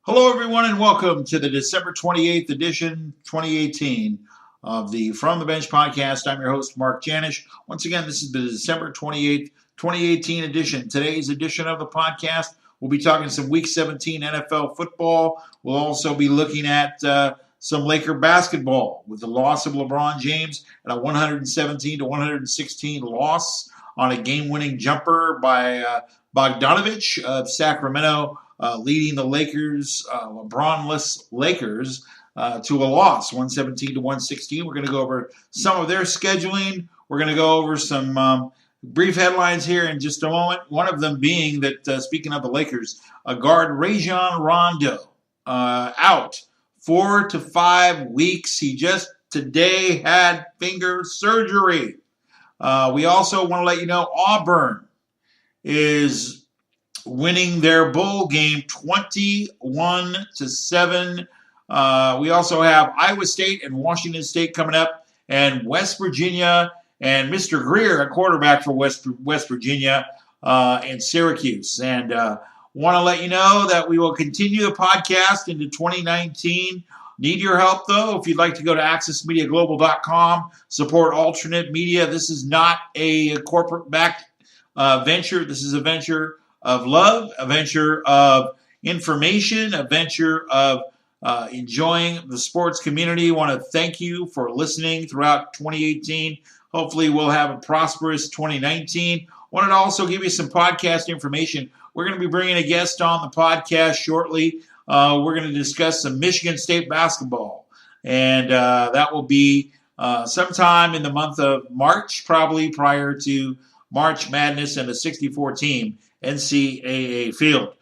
Hello, everyone, and welcome to the December 28th edition, 2018, of the From the Bench podcast. I'm your host, Mark Janish. Once again, this is the December 28th, 2018 edition. Today's edition of the podcast, we'll be talking some Week 17 NFL football. We'll also be looking at some Laker basketball with the loss of LeBron James and a 117-116 loss on a game-winning jumper by Bogdanovich of Sacramento. Leading the Lakers, LeBron-less Lakers, to a loss, 117-116. We're going to go over some of their scheduling. We're going to go over some brief headlines here in just a moment. One of them being that, speaking of the Lakers, guard Rajon Rondo out 4 to 5 weeks. He just today had finger surgery. We also want to let you know Auburn is winning their bowl game 21-7. We also have Iowa State and Washington State coming up, and West Virginia and Mr. Greer, a quarterback for West Virginia, and Syracuse. And want to let you know that we will continue the podcast into 2019. Need your help, though. If you'd like to go to accessmediaglobal.com, support alternate media. This is not a corporate-backed venture. This is a venture of love, a venture of information, a venture of enjoying the sports community. I want to thank you for listening throughout 2018. Hopefully we'll have a prosperous 2019. Wanted to also give you some podcast information. We're going to be bringing a guest on the podcast shortly. We're going to discuss some Michigan State basketball, and that will be sometime in the month of March, probably prior to March Madness and the 64-team NCAA field.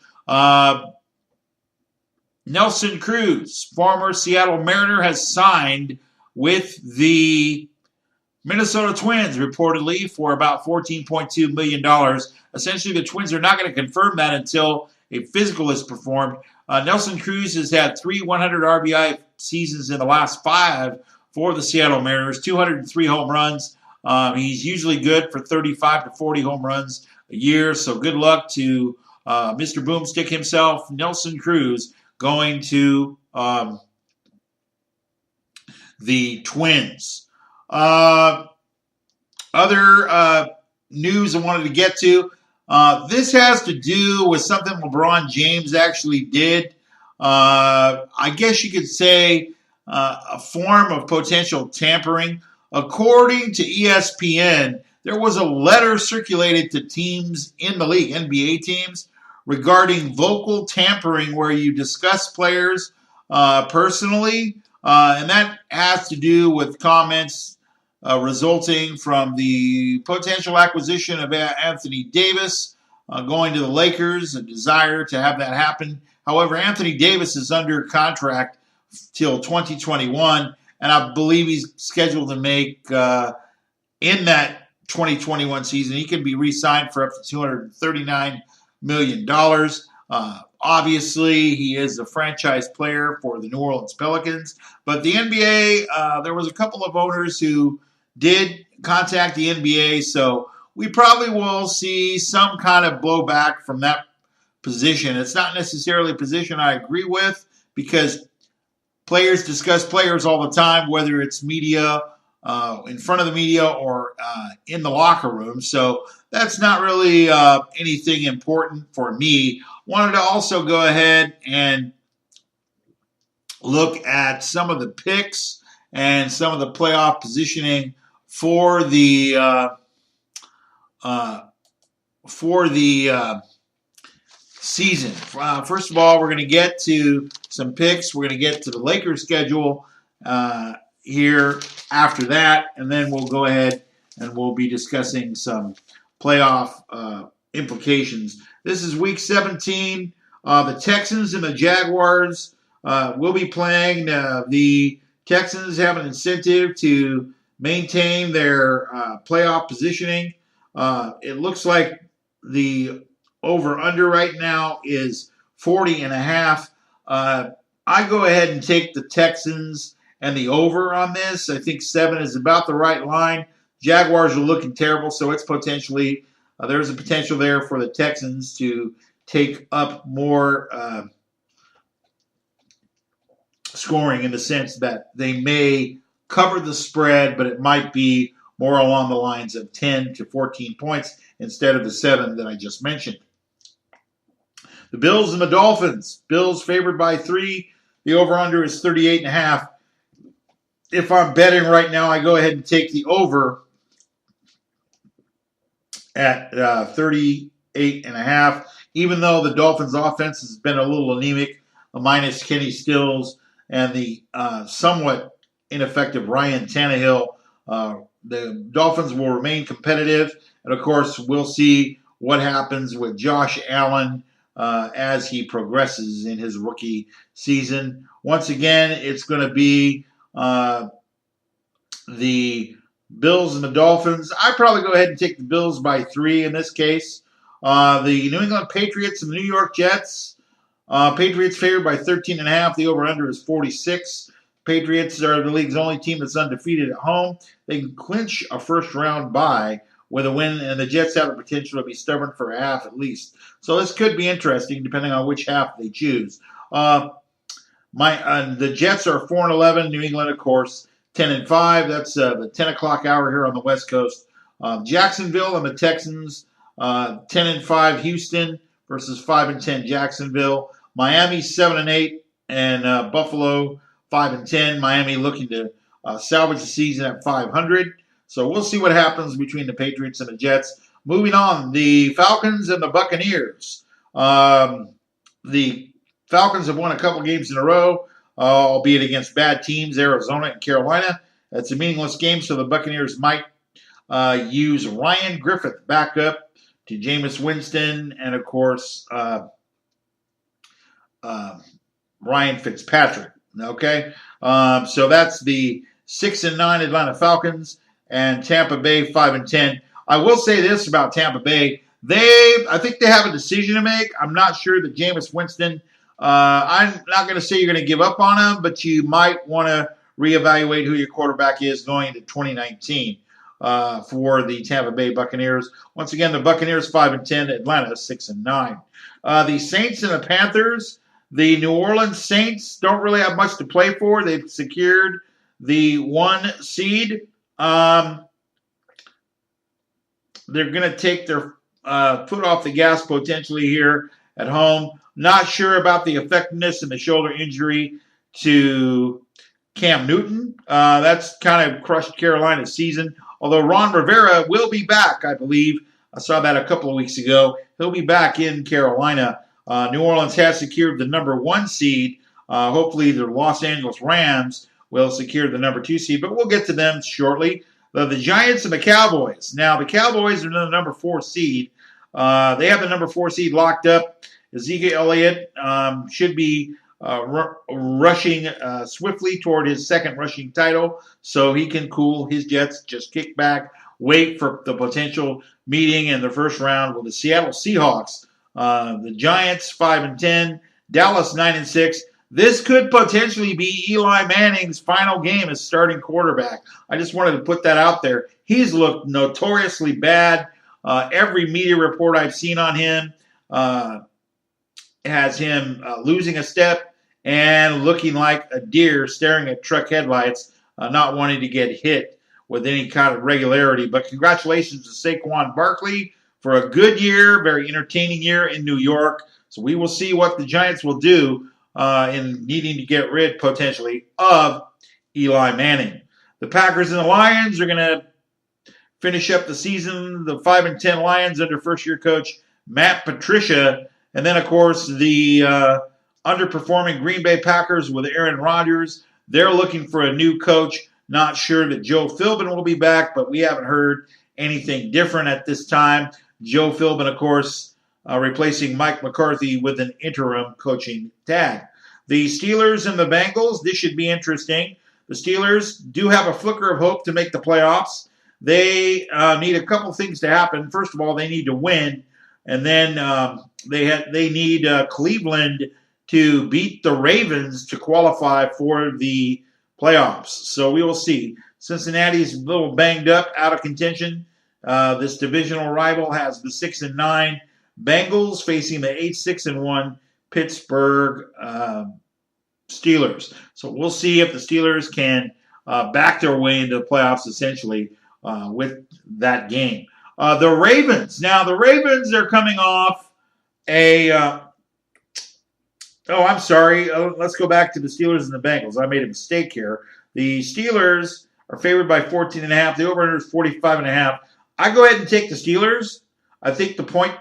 Nelson Cruz, former Seattle Mariner, has signed with the Minnesota Twins, reportedly, for about $14.2 million. Essentially, the Twins are not going to confirm that until a physical is performed. Nelson Cruz has had 3 100 RBI seasons in the last 5 for the Seattle Mariners, 203 home runs. He's usually good for 35 to 40 home runs a year, so good luck to Mr. Boomstick himself, Nelson Cruz, going to the Twins. Other news I wanted to get to, this has to do with something LeBron James actually did. I guess you could say a form of potential tampering. According to ESPN, there was a letter circulated to teams in the league, NBA teams, regarding vocal tampering where you discuss players personally, and that has to do with comments resulting from the potential acquisition of Anthony Davis going to the Lakers, a desire to have that happen. However, Anthony Davis is under contract till 2021, and I believe he's scheduled to make in that 2021 season, he can be re-signed for up to $239 million. Obviously, he is a franchise player for the New Orleans Pelicans. But the NBA, there was a couple of owners who did contact the NBA, so we probably will see some kind of blowback from that position. It's not necessarily a position I agree with, because players discuss players all the time, whether it's media, in front of the media, or in the locker room. So that's not really anything important for me. Wanted to also go ahead and look at some of the picks and some of the playoff positioning for the season. First of all, we're going to get to some picks. We're going to get to the Lakers schedule here after that, and then we'll go ahead and we'll be discussing some playoff implications. This is Week 17. The Texans and the Jaguars will be playing. The Texans have an incentive to maintain their playoff positioning. It looks like the over-under right now is 40.5. I go ahead and take the Texans and the over on this. I think 7 is about the right line. Jaguars are looking terrible, so it's potentially there's a potential there for the Texans to take up more scoring in the sense that they may cover the spread, but it might be more along the lines of 10 to 14 points instead of the 7 that I just mentioned. The Bills and the Dolphins. Bills favored by 3. The over-under is 38.5. If I'm betting right now, I go ahead and take the over at 38.5. Even though the Dolphins' offense has been a little anemic, minus Kenny Stills and the somewhat ineffective Ryan Tannehill, the Dolphins will remain competitive. And, of course, we'll see what happens with Josh Allen as he progresses in his rookie season. Once again, it's going to be the Bills and the Dolphins. I'd probably go ahead and take the Bills by 3 in this case. The New England Patriots and the New York Jets. Patriots favored by 13.5. The over-under is 46. Patriots are the league's only team that's undefeated at home. They can clinch a first-round bye with a win, and the Jets have the potential to be stubborn for a half at least. So this could be interesting depending on which half they choose. The Jets are 4-11. New England, of course, 10-5. That's the 10 o'clock hour here on the West Coast. Jacksonville and the Texans, 10-5. Houston versus 5-10 Jacksonville. Miami 7-8, and Buffalo 5-10. Miami looking to salvage the season at 500. So we'll see what happens between the Patriots and the Jets. Moving on, the Falcons and the Buccaneers. The Falcons have won a couple games in a row, albeit against bad teams, Arizona and Carolina. That's a meaningless game, so the Buccaneers might use Ryan Griffith back up to Jameis Winston and, of course, Ryan Fitzpatrick. Okay? So that's the 6-9 Atlanta Falcons and Tampa Bay 5-10. I will say this about Tampa Bay. I think they have a decision to make. I'm not sure that Jameis Winston, I'm not going to say you're going to give up on him, but you might want to reevaluate who your quarterback is going into 2019 for the Tampa Bay Buccaneers. Once again, the Buccaneers 5-10, Atlanta 6-9. The Saints and the Panthers. The New Orleans Saints don't really have much to play for. They've secured the 1 seed. They're going to take their foot off the gas potentially here at home. Not sure about the effectiveness and the shoulder injury to Cam Newton. That's kind of crushed Carolina's season. Although Ron Rivera will be back, I believe. I saw that a couple of weeks ago. He'll be back in Carolina. New Orleans has secured the number 1 seed. Hopefully the Los Angeles Rams will secure the number 2 seed, but we'll get to them shortly. The Giants and the Cowboys. Now, the Cowboys are the number 4 seed. They have the number 4 seed locked up. Ezekiel Elliott should be rushing swiftly toward his second rushing title, so he can cool his jets, just kick back, wait for the potential meeting in the first round with the Seattle Seahawks. The Giants 5-10, Dallas 9-6. This could potentially be Eli Manning's final game as starting quarterback. I just wanted to put that out there. He's looked notoriously bad. Every media report I've seen on him has him losing a step and looking like a deer staring at truck headlights, not wanting to get hit with any kind of regularity. But congratulations to Saquon Barkley for a good year, very entertaining year in New York. So we will see what the Giants will do in needing to get rid, potentially, of Eli Manning. The Packers and the Lions are going to finish up the season. The 5-10 Lions under first-year coach Matt Patricia. And then, of course, the underperforming Green Bay Packers with Aaron Rodgers. They're looking for a new coach. Not sure that Joe Philbin will be back, but we haven't heard anything different at this time. Joe Philbin, of course, replacing Mike McCarthy with an interim coaching tag. The Steelers and the Bengals, this should be interesting. The Steelers do have a flicker of hope to make the playoffs. They need a couple things to happen. First of all, they need to win, and then they need Cleveland to beat the Ravens to qualify for the playoffs. So we will see. Cincinnati's a little banged up, out of contention. This divisional rival has the 6-9 Bengals facing the 8-6-1 Pittsburgh Steelers. So we'll see if the Steelers can back their way into the playoffs, essentially, with that game. The Ravens. Now, the Ravens are coming off a I'm sorry. Let's go back to the Steelers and the Bengals. I made a mistake here. The Steelers are favored by 14.5. The over-under is 45.5. I go ahead and take the Steelers. I think the point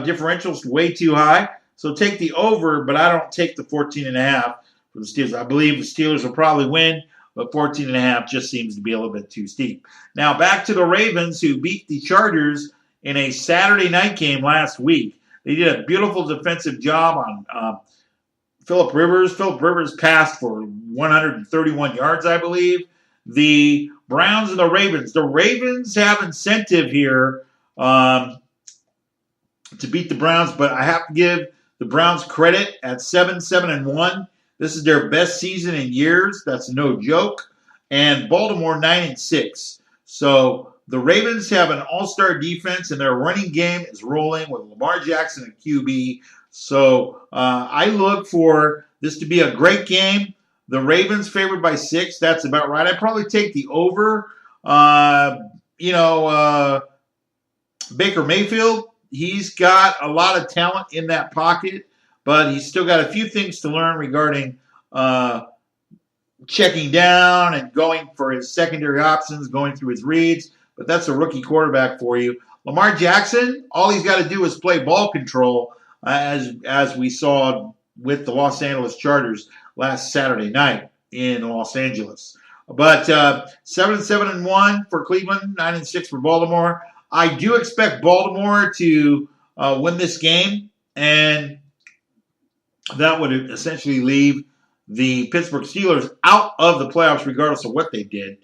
differential is way too high. So take the over, but I don't take the 14.5 for the Steelers. I believe the Steelers will probably win, but 14.5 just seems to be a little bit too steep. Now back to the Ravens, who beat the Chargers in a Saturday night game last week. They did a beautiful defensive job on Phillip Rivers. Phillip Rivers passed for 131 yards, I believe. The Browns and the Ravens. The Ravens have incentive here to beat the Browns, but I have to give the Browns credit at 7-1. This is their best season in years. That's no joke. And Baltimore 9-6. So the Ravens have an all-star defense, and their running game is rolling with Lamar Jackson at QB. So I look for this to be a great game. The Ravens favored by 6. That's about right. I'd probably take the over. Baker Mayfield, he's got a lot of talent in that pocket, but he's still got a few things to learn regarding checking down and going for his secondary options, going through his reads. But that's a rookie quarterback for you. Lamar Jackson, all he's got to do is play ball control, as we saw with the Los Angeles Chargers last Saturday night in Los Angeles. But 7-1 for Cleveland, 9-6 for Baltimore. I do expect Baltimore to win this game, and that would essentially leave the Pittsburgh Steelers out of the playoffs regardless of what they did.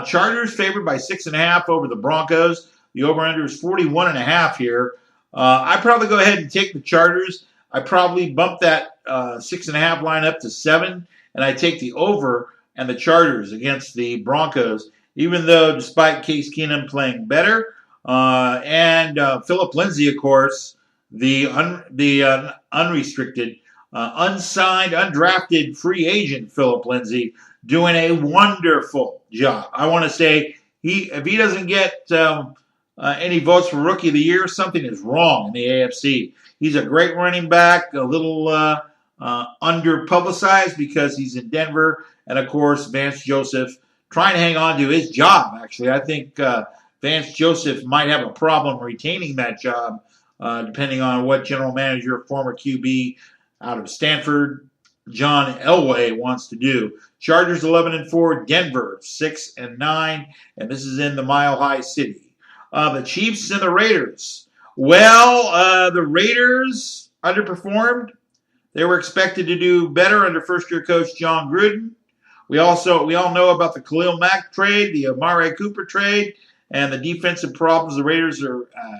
Chargers favored by 6.5 over the Broncos. The over-under is 41.5 here. I probably go ahead and take the Chargers. I probably bump that 6.5 line up to 7, and I take the over and the Chargers against the Broncos, even though despite Case Keenum playing better, and Phillip Lindsay, of course, the unrestricted, unsigned, undrafted free agent Phillip Lindsay, doing a wonderful job. I want to say if he doesn't get any votes for Rookie of the Year, something is wrong in the AFC. He's a great running back, a little under-publicized because he's in Denver, and, of course, Vance Joseph trying to hang on to his job, actually. I think Vance Joseph might have a problem retaining that job, depending on what general manager, former QB out of Stanford, John Elway, wants to do. Chargers 11-4, Denver 6-9, and this is in the Mile High City. The Chiefs and the Raiders. Well, the Raiders underperformed. They were expected to do better under first-year coach John Gruden. We all know about the Khalil Mack trade, the Amari Cooper trade, and the defensive problems the Raiders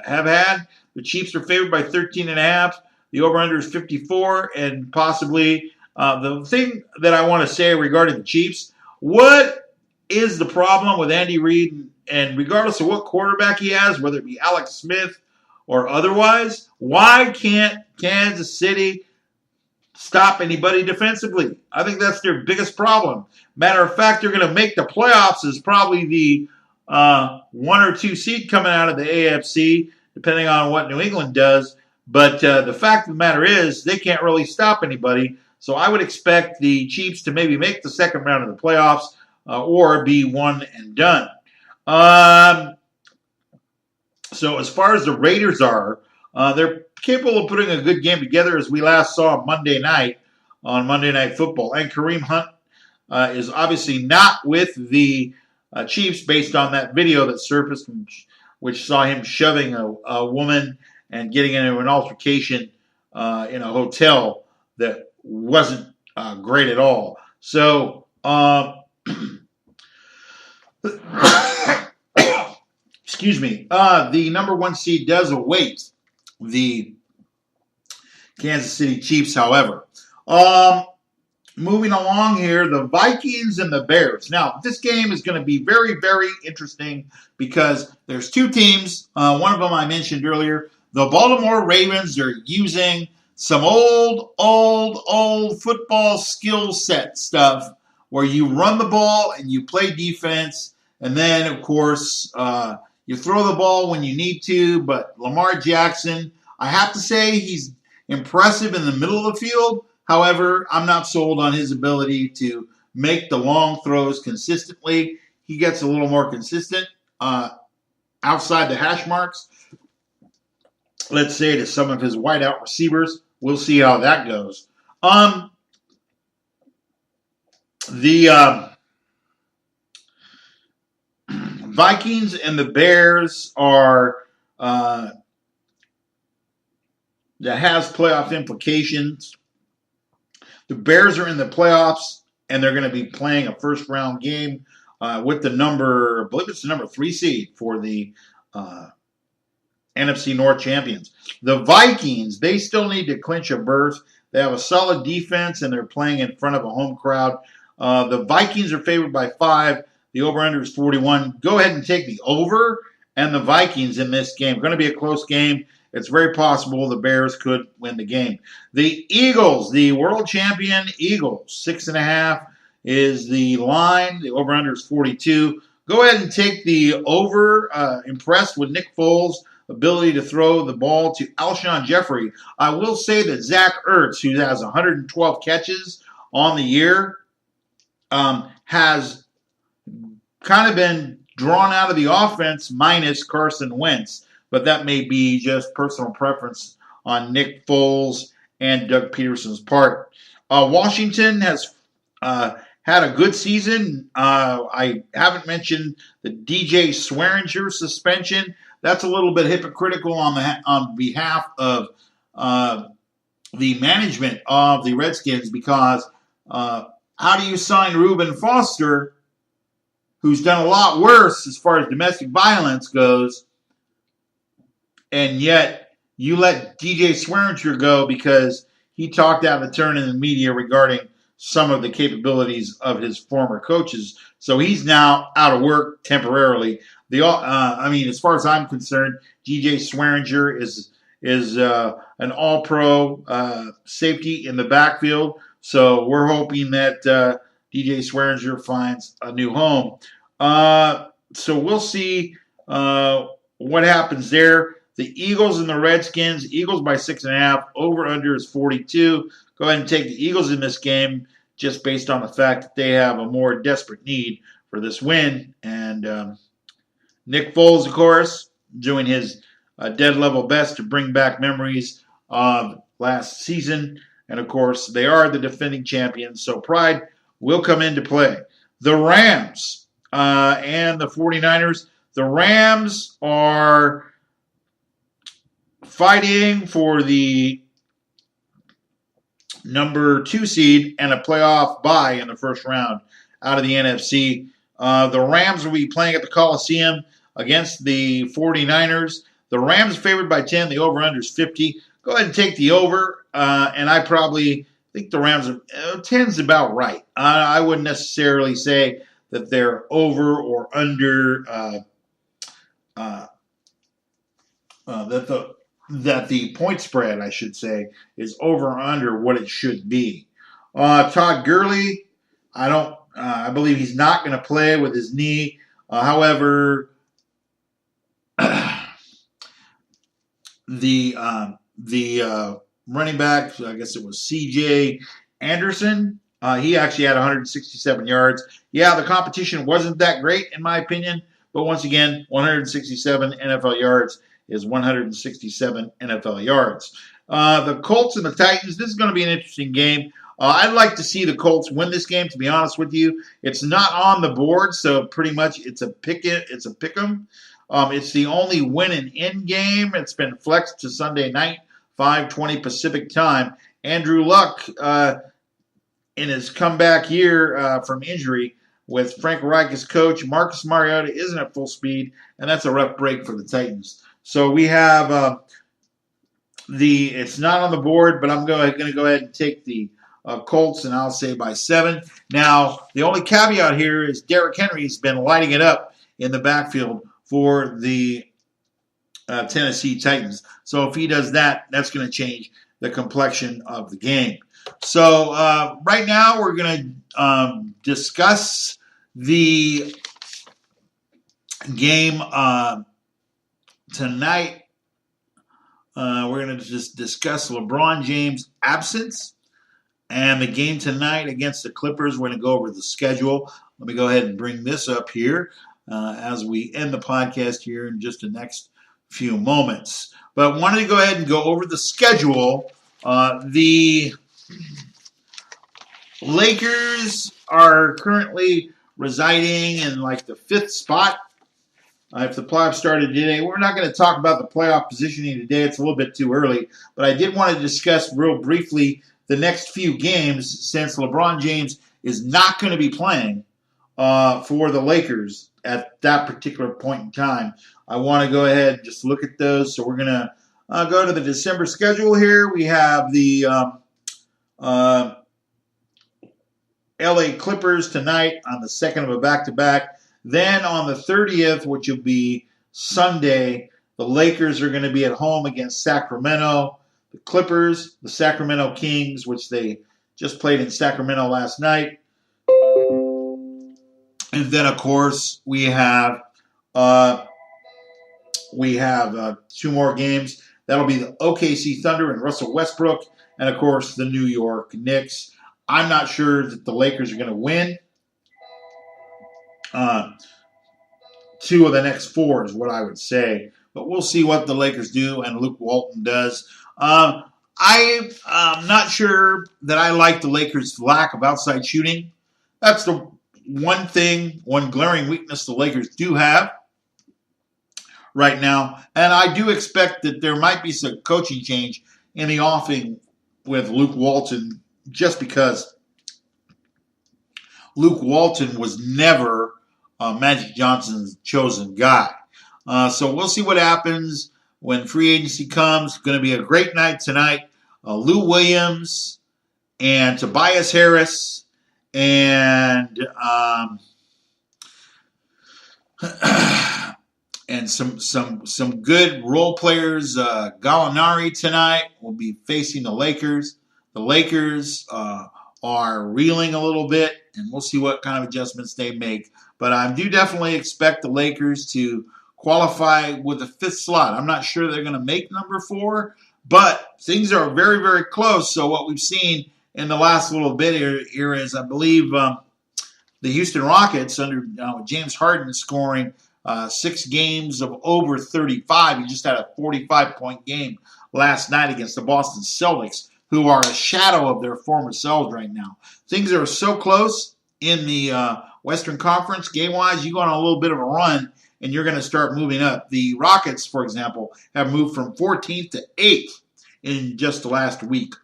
have had. The Chiefs are favored by 13.5. The over-under is 54, and possibly the thing that I want to say regarding the Chiefs, what is the problem with Andy Reid? And regardless of what quarterback he has, whether it be Alex Smith or otherwise, why can't Kansas City stop anybody defensively? I think that's their biggest problem. Matter of fact, they're going to make the playoffs as probably the 1 or 2 seed coming out of the AFC, depending on what New England does. But the fact of the matter is they can't really stop anybody. So I would expect the Chiefs to maybe make the second round of the playoffs or be one and done. So as far as the Raiders are, they're capable of putting a good game together, as we last saw Monday night on Monday Night Football. And Kareem Hunt is obviously not with the Chiefs based on that video that surfaced, which saw him shoving a woman and getting into an altercation in a hotel that wasn't great at all. So, excuse me, the number 1 seed does await the Kansas City Chiefs, however. Moving along here, the Vikings and the Bears. Now, this game is going to be very, very interesting because there's 2 teams. One of them I mentioned earlier. The Baltimore Ravens are using some old football skill set stuff where you run the ball and you play defense, and then, of course, you throw the ball when you need to. But Lamar Jackson, I have to say, he's impressive in the middle of the field. However, I'm not sold on his ability to make the long throws consistently. He gets a little more consistent outside the hash marks, let's say, to some of his wideout receivers. We'll see how that goes. The Vikings and the Bears are that has playoff implications. The Bears are in the playoffs, and they're going to be playing a first-round game with the number, I believe it's the number 3 seed for the NFC North champions. The Vikings, they still need to clinch a berth. They have a solid defense, and they're playing in front of a home crowd. The Vikings are favored by 5. The over-under is 41. Go ahead and take the over and the Vikings in this game. Going to be a close game. It's very possible the Bears could win the game. The Eagles, the world champion Eagles, 6.5 is the line. The over-under is 42. Go ahead and take the over. Impressed with Nick Foles' ability to throw the ball to Alshon Jeffrey. I will say that Zach Ertz, who has 112 catches on the year, has kind of been drawn out of the offense minus Carson Wentz. But that may be just personal preference on Nick Foles and Doug Peterson's part. Washington has had a good season. I haven't mentioned the DJ Swearinger suspension. That's a little bit hypocritical on behalf of the management of the Redskins, because how do you sign Reuben Foster, who's done a lot worse as far as domestic violence goes, and yet you let DJ Swearinger go because he talked out of turn in the media regarding some of the capabilities of his former coaches. So he's now out of work temporarily. As far as I'm concerned, DJ Swearinger is an all-pro safety in the backfield. So we're hoping that DJ Swearinger finds a new home. So we'll see what happens there. The Eagles and the Redskins. Eagles by 6.5. Over-under is 42. Go ahead and take the Eagles in this game just based on the fact that they have a more desperate need for this win. And Nick Foles, of course, doing his dead level best to bring back memories of last season. And, of course, they are the defending champions, so pride will come into play. The Rams and the 49ers. The Rams are fighting for the number 2 seed and a playoff bye in the first round out of the NFC. The Rams will be playing at the Coliseum against the 49ers. The Rams favored by 10. The over-under is 50. Go ahead and take the over, and I probably think the Rams are 10's about right. I wouldn't necessarily say that they're over or under that the point spread, I should say, is over or under what it should be. Todd Gurley, I believe he's not going to play with his knee. However, the running back, I guess it was C.J. Anderson, he actually had 167 yards. Yeah, the competition wasn't that great, in my opinion, but once again, 167 NFL yards is 167 NFL yards. The Colts and the Titans, this is going to be an interesting game. I'd like to see the Colts win this game, to be honest with you. It's not on the board, so pretty much it's a pick 'em. It's the only win and in game. It's been flexed to Sunday night, 5:20 Pacific time. Andrew Luck, in his comeback year from injury with Frank Reich as coach, Marcus Mariota isn't at full speed, and that's a rough break for the Titans. So we have it's not on the board, but I'm going to go ahead and take the Colts, and I'll say by 7. Now, the only caveat here is Derrick Henry's been lighting it up in the backfield for the Tennessee Titans. So if he does that, that's going to change the complexion of the game. So right now we're going to discuss the game tonight. We're going to just discuss LeBron James' absence and the game tonight against the Clippers. We're going to go over the schedule. Let me go ahead and bring this up here as we end the podcast here in just the next few moments. But I wanted to go ahead and go over the schedule. The Lakers are currently residing in like the 5th spot. If the playoffs started today, we're not going to talk about the playoff positioning today. It's a little bit too early. But I did want to discuss real briefly the next few games since LeBron James is not going to be playing for the Lakers at that particular point in time. I want to go ahead and just look at those. So we're going to go to the December schedule here. We have the LA Clippers tonight on the second of a back-to-back. Then on the 30th, which will be Sunday, the Lakers are going to be at home against Sacramento. The Clippers, the Sacramento Kings, which they just played in Sacramento last night. And then, of course, we have 2 more games. That'll be the OKC Thunder and Russell Westbrook, and, of course, the New York Knicks. I'm not sure that the Lakers are going to win. 2 of the next 4 is what I would say. But we'll see what the Lakers do and Luke Walton does. I'm not sure that I like the Lakers' lack of outside shooting. That's the one glaring weakness the Lakers do have right now. And I do expect that there might be some coaching change in the offing with Luke Walton, just because Luke Walton was never Magic Johnson's chosen guy. So we'll see what happens when free agency comes. It's going to be a great night tonight. Lou Williams and Tobias Harris and some good role players. Gallinari tonight will be facing the Lakers. The Lakers are reeling a little bit, and we'll see what kind of adjustments they make. But I do definitely expect the Lakers to qualify with the 5th slot. I'm not sure they're going to make number 4, but things are very, very close. So what we've seen in the last little bit here is, I believe, the Houston Rockets under James Harden scoring 6 games of over 35. He just had a 45-point game last night against the Boston Celtics, who are a shadow of their former selves right now. Things are so close in the Western Conference. Game-wise, you go on a little bit of a run, and you're going to start moving up. The Rockets, for example, have moved from 14th to 8th in just the last week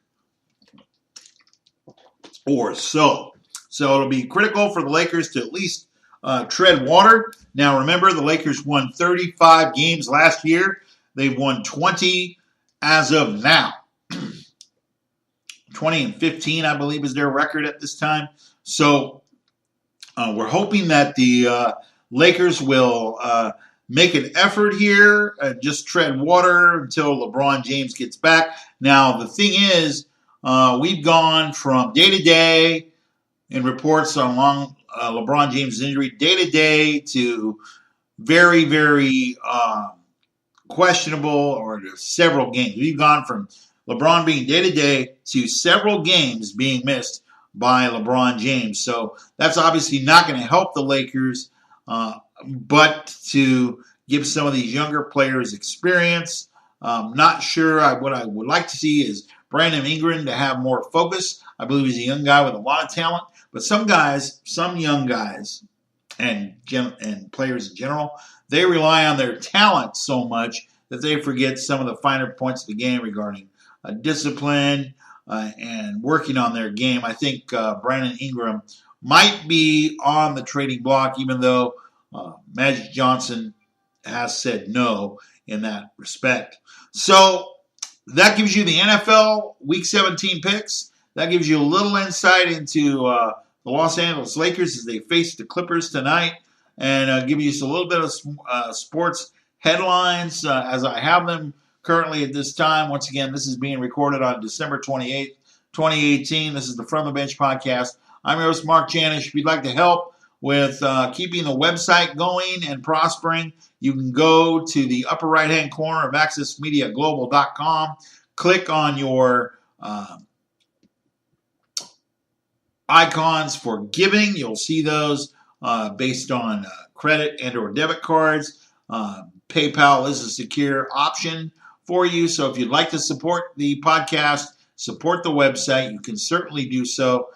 or so. So it'll be critical for the Lakers to at least tread water. Now, remember, the Lakers won 35 games last year. They've won 20 as of now. 20-15, I believe, is their record at this time. So we're hoping that the Lakers will make an effort here, just tread water until LeBron James gets back. Now, the thing is, we've gone from day to day in reports on LeBron James' injury, day to day to very, very questionable, or several games. We've gone from LeBron being day-to-day to several games being missed by LeBron James. So that's obviously not going to help the Lakers, but to give some of these younger players experience. Not sure. What I would like to see is Brandon Ingram to have more focus. I believe he's a young guy with a lot of talent. But some young guys, and players in general, they rely on their talent so much that they forget some of the finer points of the game regarding discipline and working on their game. I think Brandon Ingram might be on the trading block, even though Magic Johnson has said no in that respect. So that gives you the NFL Week 17 picks. That gives you a little insight into the Los Angeles Lakers as they face the Clippers tonight, and give you a little bit of sports headlines as I have them currently at this time. Once again, this is being recorded on December 28th, 2018. This is the From the Bench podcast. I'm your host, Mark Janish. If you'd like to help with keeping the website going and prospering, you can go to the upper right-hand corner of accessmediaglobal.com, click on your icons for giving. You'll see those based on credit and or debit cards. PayPal is a secure option for you. So if you'd like to support the podcast, support the website, you can certainly do so.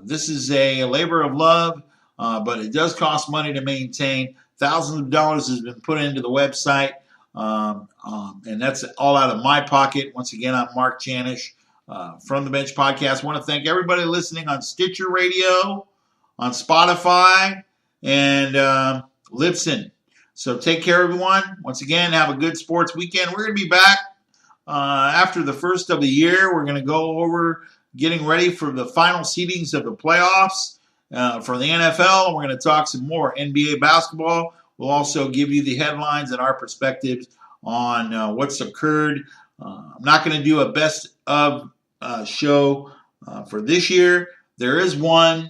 This is a labor of love, but it does cost money to maintain. Thousands of dollars has been put into the website, and that's all out of my pocket. Once again, I'm Mark Janish. From the Bench podcast. I want to thank everybody listening on Stitcher Radio, on Spotify, and Libsyn. So take care, everyone. Once again, have a good sports weekend. We're going to be back after the first of the year. We're going to go over getting ready for the final seedings of the playoffs for the NFL. We're going to talk some more NBA basketball. We'll also give you the headlines and our perspectives on what's occurred. I'm not going to do a best of show for this year. There is one.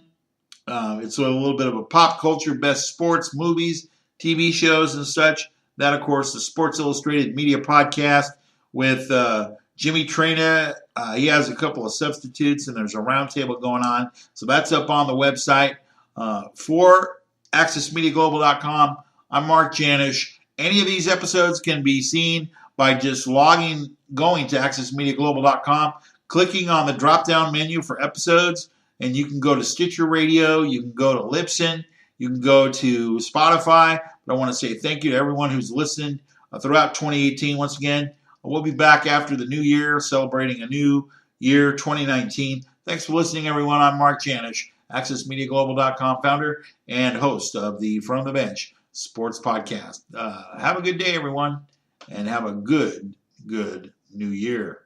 It's a little bit of a pop culture best sports movies, TV shows, and such. That, of course, the Sports Illustrated Media Podcast with Jimmy Traina. He has a couple of substitutes, and there's a roundtable going on. So that's up on the website. For AccessMediaGlobal.com, I'm Mark Janish. Any of these episodes can be seen by just going to AccessMediaGlobal.com, clicking on the drop-down menu for episodes, and you can go to Stitcher Radio, you can go to Libsyn, you can go to Spotify. But I want to say thank you to everyone who's listened throughout 2018. Once again, we'll be back after the new year, celebrating a new year, 2019. Thanks for listening, everyone. I'm Mark Janish, AccessMediaGlobal.com founder and host of the From the Bench Sports Podcast. Have a good day, everyone, and have a good new year.